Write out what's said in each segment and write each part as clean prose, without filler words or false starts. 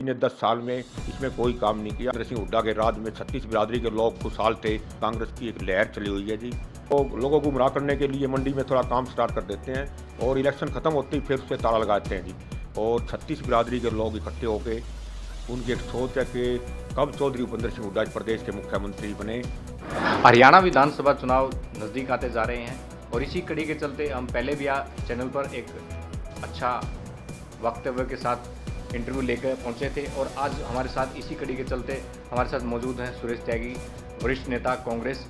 ने 10 साल में इसमें कोई काम नहीं किया। नरेंद्र सिंह हुड्डा के राज में 36 बिरादरी के लोग खुशहाल थे। कांग्रेस की एक लहर चली हुई है जी। तो लोगों को गुमराह करने के लिए मंडी में थोड़ा काम स्टार्ट कर देते हैं और इलेक्शन खत्म होते ही फिर उससे ताला लगाते हैं जी। और 36 बिरादरी के लोग इकट्ठे होकर उनकी एक सोच है कि कब चौधरी भूपेंद्र सिंह हुड्डा इस प्रदेश के मुख्यमंत्री बने। हरियाणा विधानसभा चुनाव नज़दीक आते जा रहे हैं और इसी कड़ी के चलते हम पहले भी चैनल पर एक अच्छा वक्तव्य के साथ इंटरव्यू लेकर पहुंचे थे और आज हमारे साथ इसी कड़ी के चलते हमारे साथ मौजूद हैं सुरेश त्यागी, वरिष्ठ नेता कांग्रेस।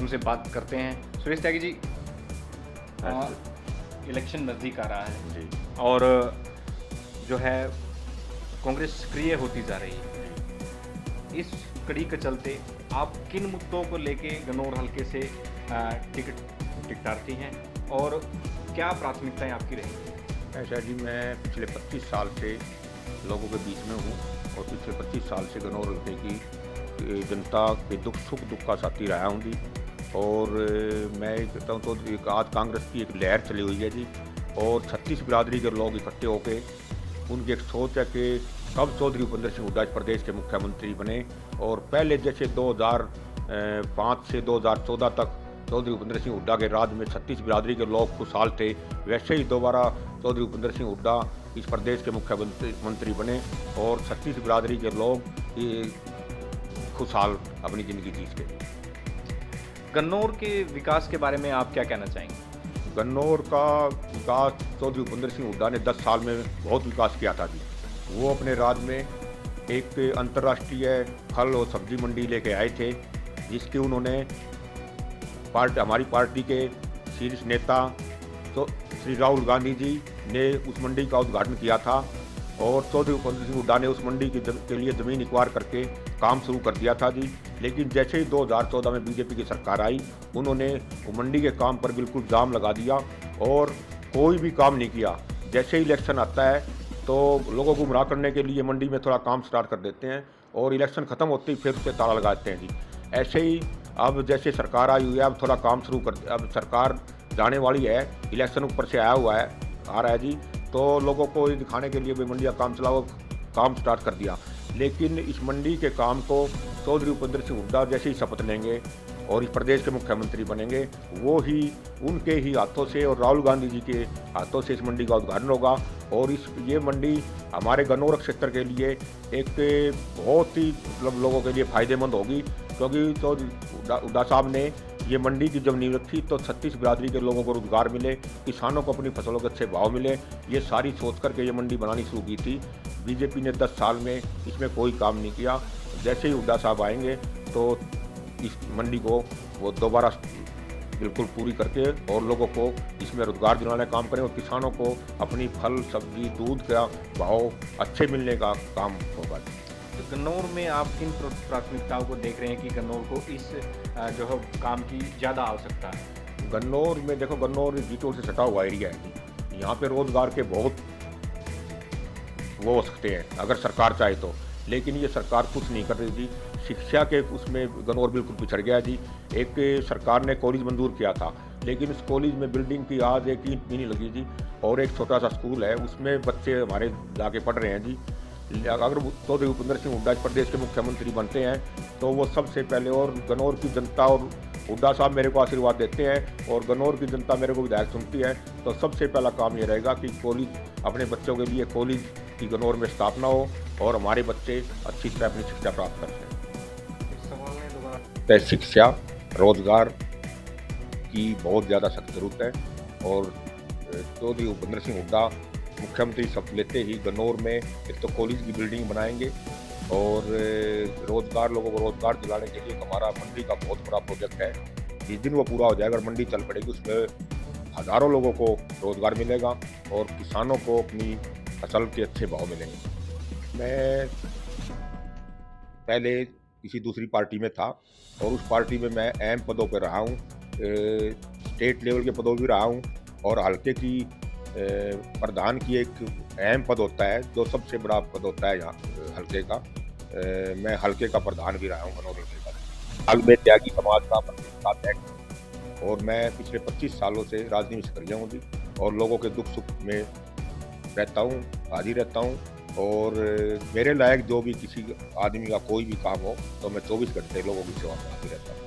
उनसे बात करते हैं। सुरेश त्यागी जी, इलेक्शन नज़दीक आ रहा है जी और जो है कांग्रेस सक्रिय होती जा रही है। इस कड़ी के चलते आप किन मुद्दों को लेके गन्नौर हल्के से टिकटार्थी हैं और क्या प्राथमिकताएं आपकी रहेंगी? ऐसा जी, मैं पिछले 25 साल से लोगों के बीच में हूँ और पिछले 25 साल से गन्नौर हल्के की जनता के सुख दुख का साथी रहा हूँ जी। और मैं कहता हूँ तो आज कांग्रेस की एक लहर चली हुई है जी और 36 बिरादरी के लोग इकट्ठे होके उनकी एक सोच है कि कब चौधरी भूपेंद्र सिंह हुड्डा इस प्रदेश के मुख्यमंत्री बने। और पहले जैसे 2005 से 2014 तक चौधरी भूपेंद्र सिंह हुड्डा के राज में 36 बिरादरी के लोग खुशहाल थे, वैसे ही दोबारा चौधरी भूपेंद्र सिंह हुड्डा इस प्रदेश के मुख्यमंत्री बने और 36 बिरादरी के लोग खुशहाल अपनी ज़िंदगी जीत गए। गन्नौर के विकास के बारे में आप क्या कहना चाहेंगे? गन्नौर का विकास चौधरी भूपेंद्र सिंह हुड्डा ने 10 साल में बहुत विकास किया था जी। वो अपने राज में एक अंतर्राष्ट्रीय फल और सब्जी मंडी लेके आए थे, जिसकी उन्होंने हमारी पार्टी के शीर्ष नेता तो श्री राहुल गांधी जी ने उस मंडी का उद्घाटन किया था और चौधरी भूपेंद्र सिंह हुड्डा ने उस मंडी के लिए ज़मीन एक्वायर करके काम शुरू कर दिया था जी। लेकिन जैसे ही 2014 में बीजेपी की सरकार आई, उन्होंने वो मंडी के काम पर बिल्कुल जाम लगा दिया और कोई भी काम नहीं किया। जैसे ही इलेक्शन आता है तो लोगों को गुमराह करने के लिए मंडी में थोड़ा काम स्टार्ट कर देते हैं और इलेक्शन ख़त्म होते ही फिर उससे ताला लगाते हैं जी। ऐसे ही अब जैसे सरकार आई हुई है, अब थोड़ा काम शुरू कर, अब सरकार जाने वाली है, इलेक्शन ऊपर से आ रहा है जी। तो लोगों को ये दिखाने के लिए भी मंडी का काम चलाओ, काम स्टार्ट कर दिया। लेकिन इस मंडी के काम को चौधरी भूपेंद्र सिंह हुड्डा जैसे ही शपथ लेंगे और इस प्रदेश के मुख्यमंत्री बनेंगे, वो ही उनके ही हाथों से और राहुल गांधी जी के हाथों से इस मंडी का उद्घाटन होगा। और ये मंडी हमारे गन्नौर क्षेत्र के लिए एक बहुत ही मतलब लोगों के लिए फ़ायदेमंद होगी, क्योंकि चौधरी हुड्डा साहब ने ये मंडी की जब नींव रखी तो 36 बिरादरी के लोगों को रोजगार मिले, किसानों को अपनी फसलों के अच्छे भाव मिले। ये सारी सोच करके ये मंडी बनानी शुरू की थी। बीजेपी ने 10 साल में इसमें कोई काम नहीं किया। जैसे ही हुड्डा साहब आएंगे तो इस मंडी को वो दोबारा बिल्कुल पूरी करके और लोगों को इसमें रोजगार दिलाने का काम करें और किसानों को अपनी फल सब्जी दूध का भाव अच्छे मिलने का काम होगा। तो गन्नौर में आप किन प्राथमिकताओं को देख रहे हैं कि गन्नौर को इस जो है काम की ज़्यादा आवश्यकता है? गन्नौर में देखो, गन्नौर जीटोल से सटा हुआ एरिया है, यहाँ पे रोजगार के बहुत वो हो सकते हैं अगर सरकार चाहे तो, लेकिन ये सरकार कुछ नहीं कर रही थी। शिक्षा के उसमें गन्नौर बिल्कुल पिछड़ गया जी। एक सरकार ने कॉलेज मंजूर किया था, लेकिन उस कॉलेज में बिल्डिंग की आज एक ईंट भी नहीं लगी जी। और एक छोटा सा स्कूल है, उसमें बच्चे हमारे जाके पढ़ रहे हैं जी। अगर चौधरी भूपेंद्र सिंह हुड्डा प्रदेश के मुख्यमंत्री बनते हैं तो वो सबसे पहले, और गन्नौर की जनता और हुड्डा साहब मेरे को आशीर्वाद देते हैं और गन्नौर की जनता मेरे को विधायक सुनती है, तो सबसे पहला काम ये रहेगा कि कॉलेज, अपने बच्चों के लिए कॉलेज की गन्नौर में स्थापना हो और हमारे बच्चे अच्छी तरह अपनी शिक्षा प्राप्त कर सकें। शिक्षा रोजगार की बहुत ज़्यादा सख्त जरूरत है और चौधरी भूपेंद्र सिंह हुड्डा मुख्यमंत्री शपथ लेते ही गन्नौर में एक तो कॉलेज की बिल्डिंग बनाएंगे और रोजगार, लोगों को रोजगार दिलाने के लिए हमारा मंडी का बहुत बड़ा प्रोजेक्ट है। जिस दिन वो पूरा हो जाएगा और मंडी चल पड़ेगी, उसमें हज़ारों लोगों को रोजगार मिलेगा और किसानों को अपनी फसल के अच्छे भाव मिलेंगे। मैं पहले किसी दूसरी पार्टी में था और उस पार्टी में मैं अहम पदों पर रहा हूँ, स्टेट लेवल के पदों भी रहा हूँ और हल्के की प्रधान की एक अहम पद होता है जो सबसे बड़ा पद होता है यहाँ हल्के का। मैं हल्के का प्रधान भी रहा हूँ गन्नौर हल्के का। हाल में त्यागी समाज का प्रतिनिधित्व और मैं पिछले 25 सालों से राजनीति में सक्रिय हूँ जी और लोगों के दुख सुख में रहता हूँ, हाजिर रहता हूँ और मेरे लायक जो भी किसी आदमी का कोई भी काम हो तो मैं 24 घंटे लोगों की सेवा में हाजिर रहता हूँ।